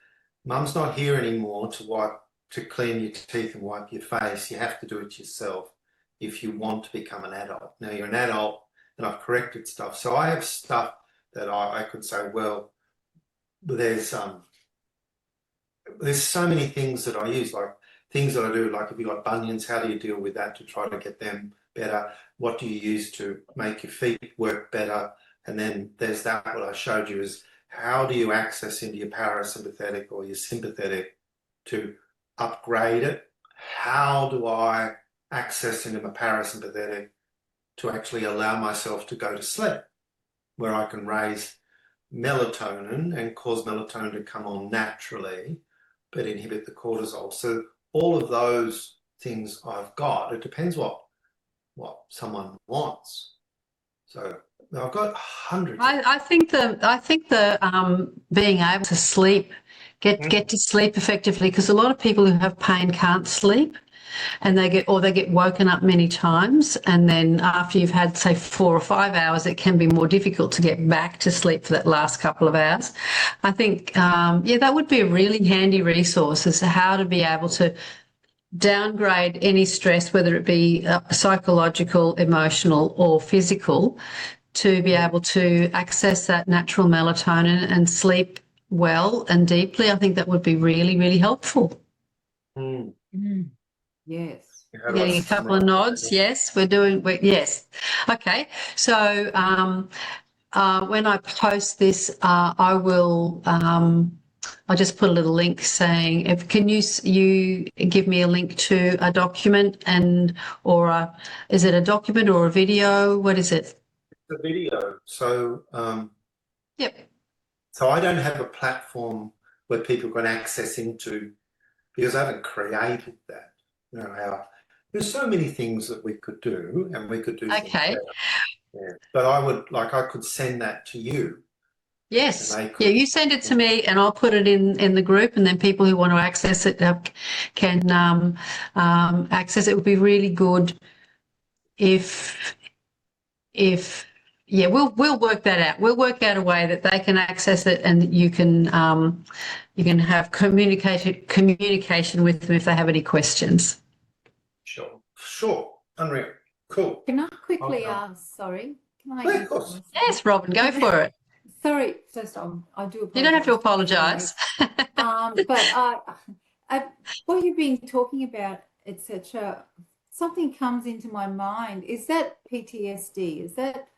Mum's not here anymore to clean your teeth and wipe your face. You have to do it yourself if you want to become an adult. Now you're an adult, and I've corrected stuff. So I have stuff that I could say, well, there's so many things that I use, like things that I do, like if you've got bunions, how do you deal with that to try to get them better? What do you use to make your feet work better? And then there's that, what I showed you, is how do you access into your parasympathetic or your sympathetic to upgrade it? How do I access into my parasympathetic to actually allow myself to go to sleep, where I can raise melatonin and cause melatonin to come on naturally, but inhibit the cortisol? So all of those things I've got. It depends what someone wants. So I've got hundreds. I think the being able to sleep, get to sleep effectively, because a lot of people who have pain can't sleep, and they get woken up many times, and then after you've had, say, 4 or 5 hours, it can be more difficult to get back to sleep for that last couple of hours. I think that would be a really handy resource, as to how to be able to downgrade any stress, whether it be psychological, emotional or physical, to be able to access that natural melatonin and sleep well and deeply. I think that would be really, really helpful. Yes. Getting a couple of nods. Yes, yes. Okay. So when I post this, I will I'll just put a little link saying, if can you give me a link to a document is it a document or a video? What is it? The video. So Yep. so I don't have a platform where people can access into, because I haven't created that. You know how there's so many things that we could do, and we could do things Okay. better. Yeah. But I could send that to you. Yes. And they Yeah, could, you send it to me and I'll put it in the group, and then people who want to access it can access it. It would be really good if yeah, we'll work that out. We'll work out a way that they can access it, and you can have communication with them if they have any questions. Sure, unreal, cool. Can I quickly Okay. ask, sorry, can I Yeah, of use course. myself? Yes, Robin, go for it. Sorry, first I do apologize. You don't have to apologise. But what you've been talking about, etc., something comes into my mind. Is that PTSD? Is that,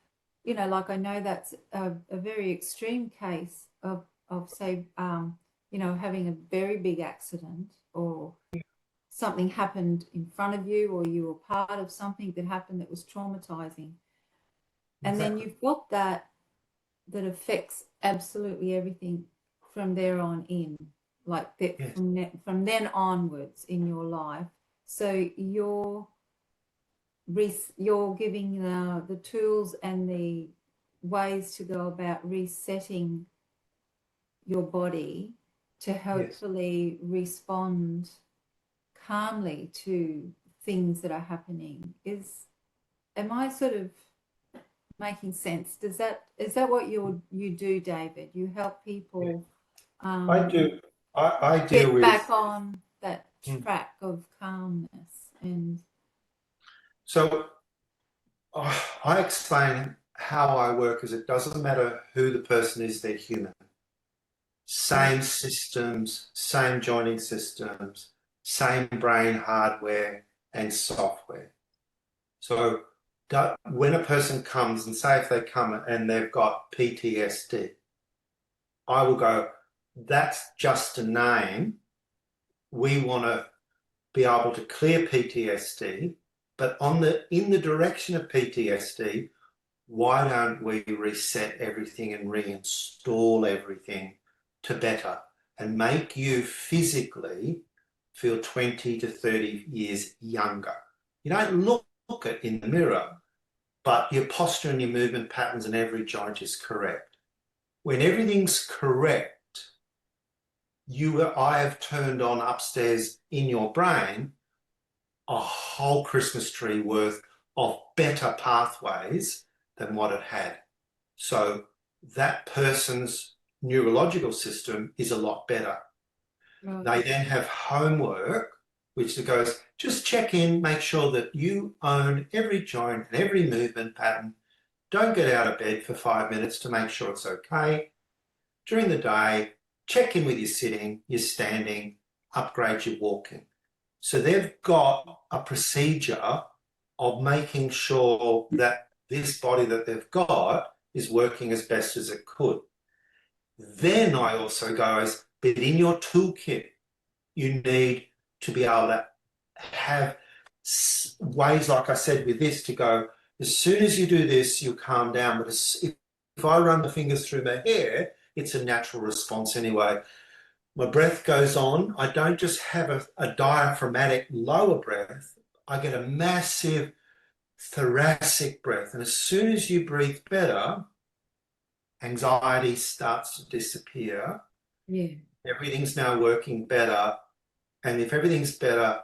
you know, like I know that's a very extreme case of say, you know, having a very big accident, or something happened in front of you, or you were part of something that happened that was traumatizing. And then you've got that affects absolutely everything from there on in, like that. Yes. From then onwards in your life. So you're giving the tools and the ways to go about resetting your body to hopefully respond calmly to things that are happening. Am I sort of making sense? Is that what you do, David? You help people I do. I deal get with back on that track of calmness. And so I explain how I work. Is it doesn't matter who the person is, they're human. Same systems, same joining systems, same brain hardware and software. So when a person comes, and say if they come and they've got PTSD, I will go, that's just a name. We want to be able to clear PTSD, but in the direction of PTSD, why don't we reset everything and reinstall everything to better and make you physically feel 20 to 30 years younger? You don't look it in the mirror, but your posture and your movement patterns and every joint is correct. When everything's correct, I have turned on upstairs in your brain a whole Christmas tree worth of better pathways than what it had. So that person's neurological system is a lot better. Right. They then have homework, which goes, just check in, make sure that you own every joint and every movement pattern. Don't get out of bed for 5 minutes to make sure it's okay. During the day, check in with your sitting, your standing, upgrade your walking. So they've got a procedure of making sure that this body that they've got is working as best as it could. Then I also go, but in your toolkit, you need to be able to have ways, like I said with this, to go, as soon as you do this, you calm down. But if I run the fingers through my hair, it's a natural response anyway. My breath goes on. I don't just have a diaphragmatic lower breath. I get a massive thoracic breath. And as soon as you breathe better, anxiety starts to disappear. Yeah. Everything's now working better. And if everything's better,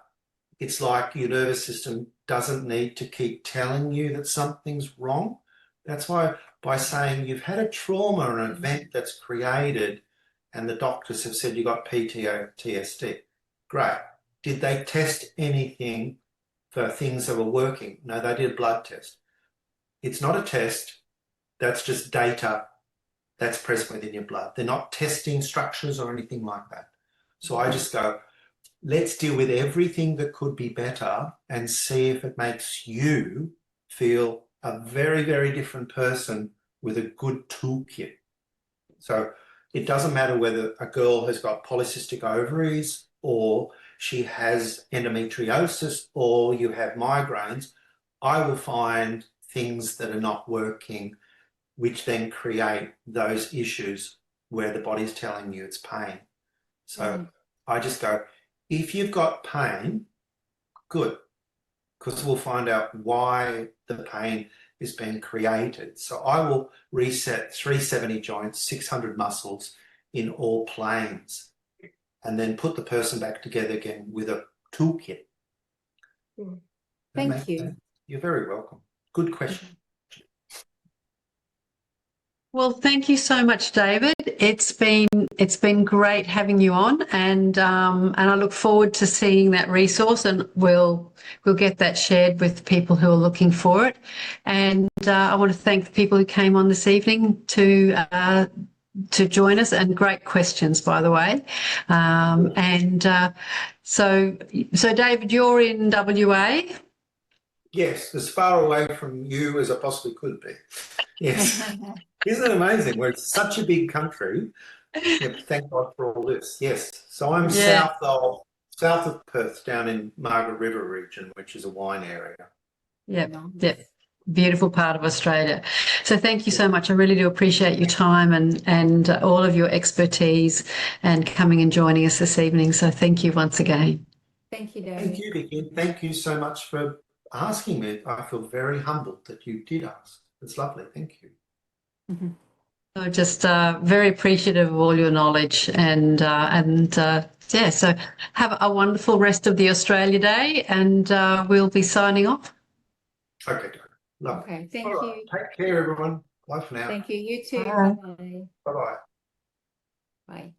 it's like your nervous system doesn't need to keep telling you that something's wrong. That's why by saying you've had a trauma or an event that's created and the doctors have said you got PTSD, great. Did they test anything for things that were working? No, they did a blood test. It's not a test. That's just data that's present within your blood. They're not testing structures or anything like that. So I just go, let's deal with everything that could be better and see if it makes you feel a very, very different person with a good toolkit. So it doesn't matter whether a girl has got polycystic ovaries or she has endometriosis or you have migraines. I will find things that are not working, which then create those issues where the body's telling you it's pain. So I just go, if you've got pain, good, because we'll find out why the pain is being created. So I will reset 370 joints, 600 muscles in all planes, and then put the person back together again with a toolkit. Thank you. You're very welcome. Good question. Well, thank you so much, David. It's been great having you on, and I look forward to seeing that resource, and we'll get that shared with people who are looking for it. And I want to thank the people who came on this evening to join us, and great questions, by the way. So David, you're in WA. Yes, as far away from you as I possibly could be. Yes. Isn't it amazing? We're such a big country. Yep, thank God for all this. Yes. So I'm south of Perth, down in Margaret River region, which is a wine area. Yep. Beautiful part of Australia. So thank you so much. I really do appreciate your time and all of your expertise and coming and joining us this evening. So thank you once again. Thank you, David. Thank you, Vicky. Thank you so much for asking me. I feel very humbled that you did ask. It's lovely. Thank you. So just very appreciative of all your knowledge and so have a wonderful rest of the Australia Day, and we'll be signing off. Okay, lovely. Okay, thank All you. right. Take care, everyone. Bye for now. Thank you. You too. Bye. Bye-bye. Bye-bye. Bye.